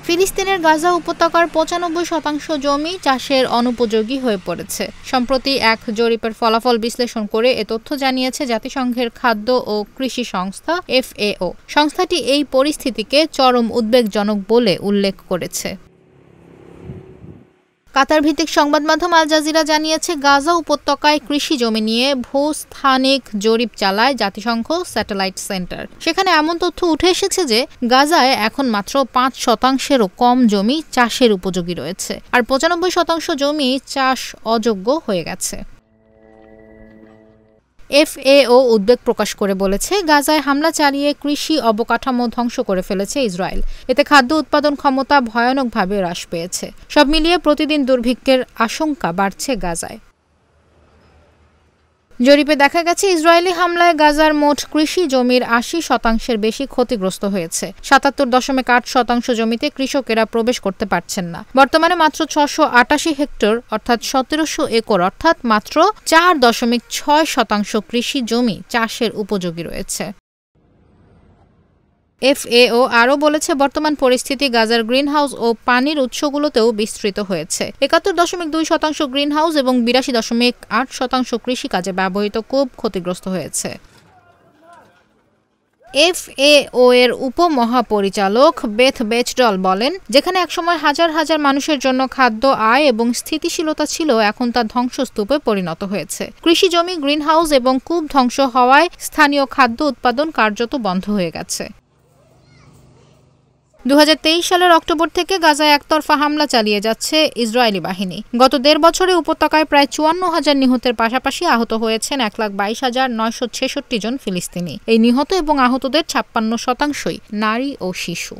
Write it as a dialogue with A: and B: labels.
A: ফিলিস্তিনের গাজা উপত্যকার ৯৫% জমি চাষের অনুপযোগী হয়ে পড়েছে। সম্প্রতি এক জরিপের ফলাফল বিশ্লেষণ করে এ তথ্য জানিয়েছে জাতিসংঘের খাদ্য ও কৃষি সংস্থা FAO। সংস্থাটি এই পরিস্থিতিকে চরম উদ্বেগজনক বলে উল্লেখ করেছে। কাতার ভিত্তিক সংবাদ মাধ্যম আল জাজিরা জানিয়েছে, গাজা উপত্যকায় কৃষি জমি নিয়ে ভূস্থানিক জরিপ চালায় জাতিসংঘ স্যাটেলাইট সেন্টার। সেখানে এমন তথ্য উঠে এসেছে যে গাজায় এখন মাত্র ৫%-এরও কম জমি চাষের উপযোগী রয়েছে, আর ৯৫% জমি চাষ অযোগ্য হয়ে গেছে। FAO উদ্বেগ প্রকাশ করে বলেছে, গাজায় হামলা চালিয়ে কৃষি অবকাঠামো ধ্বংস করে ফেলেছে ইসরায়েল। এতে খাদ্য উৎপাদন ক্ষমতা ভয়ানকভাবে হ্রাস পেয়েছে। সব মিলিয়ে প্রতিদিন দুর্ভিক্ষের আশঙ্কা বাড়ছে গাজায়। জরিপে দেখা গেছে, ইসরায়েলি হামলায় গাজার মোট কৃষি জমির ৮০%-এর বেশি ক্ষতিগ্রস্ত হয়েছে। ৭৭.৮% জমিতে কৃষকেরা প্রবেশ করতে পারছেন না। বর্তমানে মাত্র ৬৮৮ হেক্টর অর্থাৎ ১৭০০ একর অর্থাৎ মাত্র ৪.৬% কৃষি জমি চাষের উপযোগী রয়েছে। FAO আরও বলেছে, বর্তমান পরিস্থিতি গাজার গ্রিনহাউস ও পানির উৎসগুলোতেও বিস্তৃত হয়েছে। ৭১.২% গ্রিনহাউস এবং ৮২.৮% কৃষিকাজে ব্যবহৃত কূপ ক্ষতিগ্রস্ত হয়েছে। FAO এর উপমহাপরিচালক বেথ বেচডল বলেন, যেখানে একসময় হাজার হাজার মানুষের জন্য খাদ্য, আয় এবং স্থিতিশীলতা ছিল, এখন তা ধ্বংসস্তূপে পরিণত হয়েছে। কৃষি জমি, গ্রিনহাউস এবং কূপ ধ্বংস হওয়ায় স্থানীয় খাদ্য উৎপাদন কার্যত বন্ধ হয়ে গেছে। ২০২৩ সালের অক্টোবর থেকে গাজায় একতরফা হামলা চালিয়ে যাচ্ছে ইসরায়েলি বাহিনী। গত ১.৫ বছরে উপত্যকায় প্রায় ৫৪,০০০ নিহতের পাশাপাশি আহত হয়েছেন ১,২২,৯৬৬ জন ফিলিস্তিনি। এই নিহত এবং আহতদের ৫৬%ই নারী ও শিশু।